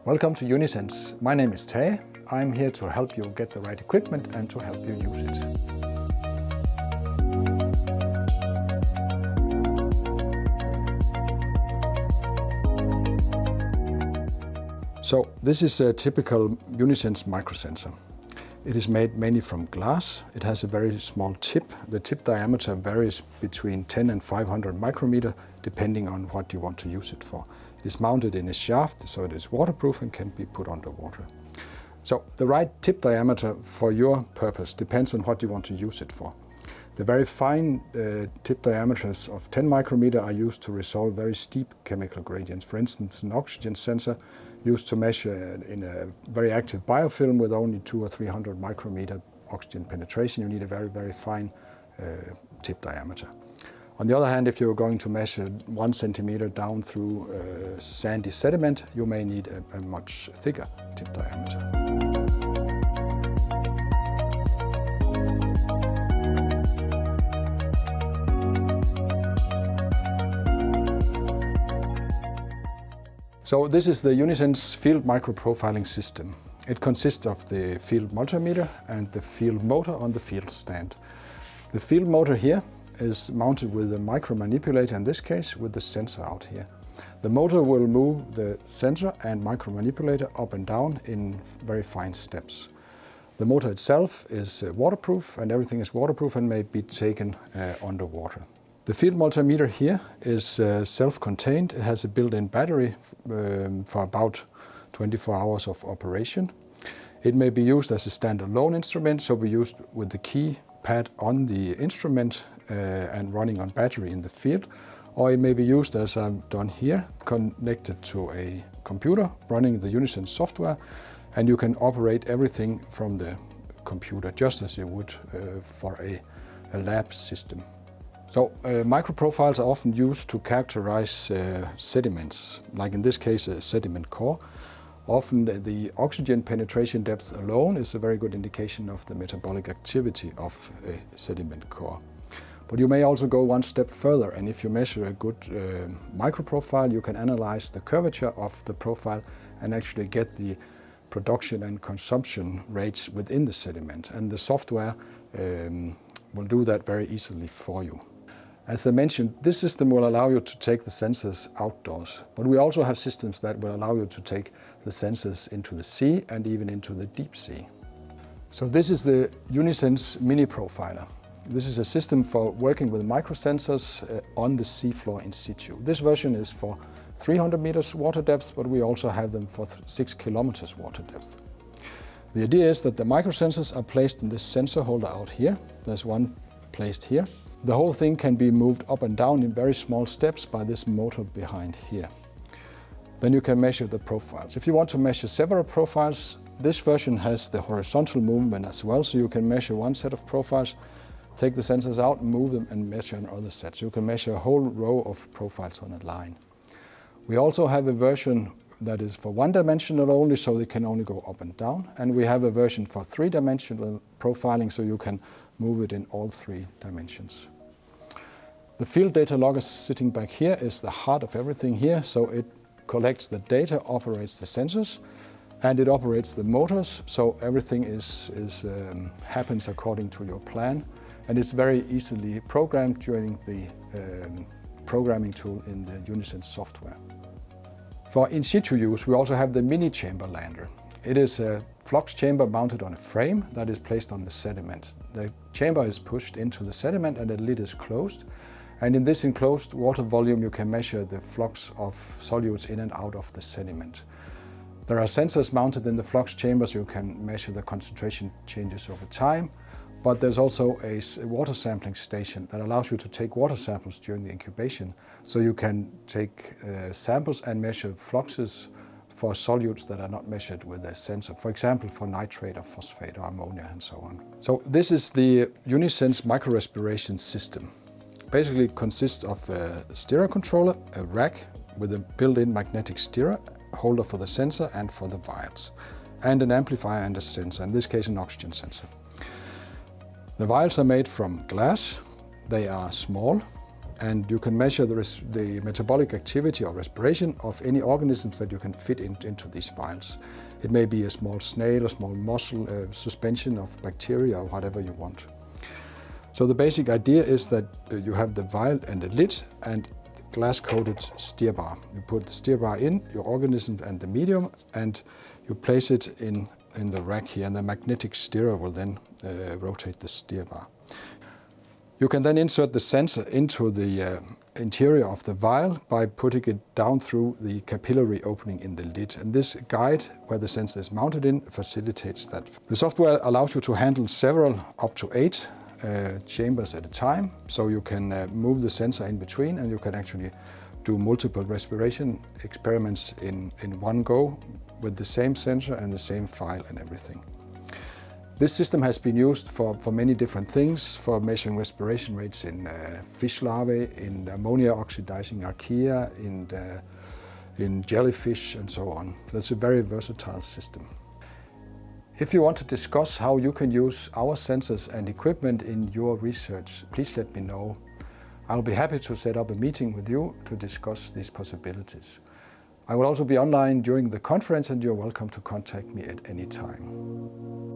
Welcome to Unisense. My name is Tage. I'm here to help you get the right equipment and to help you use it. So this is a typical Unisense microsensor. It is made mainly from glass. It has a very small tip. The tip diameter varies between 10 and 500 micrometer depending on what you want to use it for. It is mounted in a shaft, so it is waterproof and can be put underwater. So the right tip diameter for your purpose depends on what you want to use it for. The very fine tip diameters of 10 micrometer are used to resolve very steep chemical gradients. For instance, an oxygen sensor used to measure in a very active biofilm with only 200 or 300 micrometer oxygen penetration. You need a very, very fine tip diameter. On the other hand, if you're going to measure 1 centimeter down through sandy sediment, you may need a much thicker tip diameter. So this is the Unisense field microprofiling system. It consists of the field multimeter and the field motor on the field stand. The field motor here is mounted with a micromanipulator, in this case with the sensor out here. The motor will move the sensor and micromanipulator up and down in very fine steps. The motor itself is waterproof, and everything is waterproof and may be taken underwater. The field multimeter here is self-contained. It has a built-in battery for about 24 hours of operation. It may be used as a standalone instrument, so we used with the keypad on the instrument and running on battery in the field, or it may be used as I've done here, connected to a computer running the Unisense software, and you can operate everything from the computer just as you would for a lab system. So microprofiles are often used to characterize sediments, like in this case a sediment core. Often the oxygen penetration depth alone is a very good indication of the metabolic activity of a sediment core. But you may also go one step further, and if you measure a good microprofile, you can analyze the curvature of the profile and actually get the production and consumption rates within the sediment. And the software will do that very easily for you. As I mentioned, this system will allow you to take the sensors outdoors, but we also have systems that will allow you to take the sensors into the sea and even into the deep sea. So this is the Unisense Mini Profiler. This is a system for working with microsensors on the seafloor in situ. This version is for 300 meters water depth, but we also have them for 6 kilometers water depth. The idea is that the microsensors are placed in this sensor holder out here. There's one placed here. The whole thing can be moved up and down in very small steps by this motor behind here. Then you can measure the profiles. If you want to measure several profiles, this version has the horizontal movement as well, so you can measure one set of profiles, take the sensors out, move them and measure another set. So you can measure a whole row of profiles on a line. We also have a version that is for one-dimensional only, so they can only go up and down. And we have a version for three-dimensional profiling, so you can move it in all 3 dimensions. The field data logger sitting back here is the heart of everything here, so it collects the data, operates the sensors, and it operates the motors, so everything happens according to your plan, and it's very easily programmed during the programming tool in the Unisense software. For in situ use, we also have the mini chamber lander. It is a flux chamber mounted on a frame that is placed on the sediment. The chamber is pushed into the sediment and the lid is closed. And in this enclosed water volume, you can measure the flux of solutes in and out of the sediment. There are sensors mounted in the flux chambers. You can measure the concentration changes over time. But there's also a water sampling station that allows you to take water samples during the incubation. So you can take samples and measure fluxes for solutes that are not measured with a sensor. For example, for nitrate or phosphate or ammonia and so on. So this is the Unisense microrespiration system. Basically consists of a stereo controller, a rack with a built-in magnetic stirrer, holder for the sensor and for the vials, and an amplifier and a sensor, in this case an oxygen sensor. The vials are made from glass. They are small. and you can measure the metabolic activity or respiration of any organisms that you can fit into these vials. It may be a small snail, a small mussel, a suspension of bacteria, or whatever you want. So the basic idea is that you have the vial and the lid and glass-coated stir bar. You put the stir bar in, your organism and the medium, and you place it in the rack here, and the magnetic stirrer will then rotate the stir bar. You can then insert the sensor into the interior of the vial by putting it down through the capillary opening in the lid. And this guide, where the sensor is mounted in, facilitates that. The software allows you to handle several, up to 8 chambers at a time. So you can move the sensor in between, and you can actually do multiple respiration experiments in one go with the same sensor and the same file and everything. This system has been used for many different things, for measuring respiration rates in fish larvae, in ammonia oxidizing archaea, in jellyfish and so on. So it's a very versatile system. If you want to discuss how you can use our sensors and equipment in your research, please let me know. I'll be happy to set up a meeting with you to discuss these possibilities. I will also be online during the conference, and you're welcome to contact me at any time.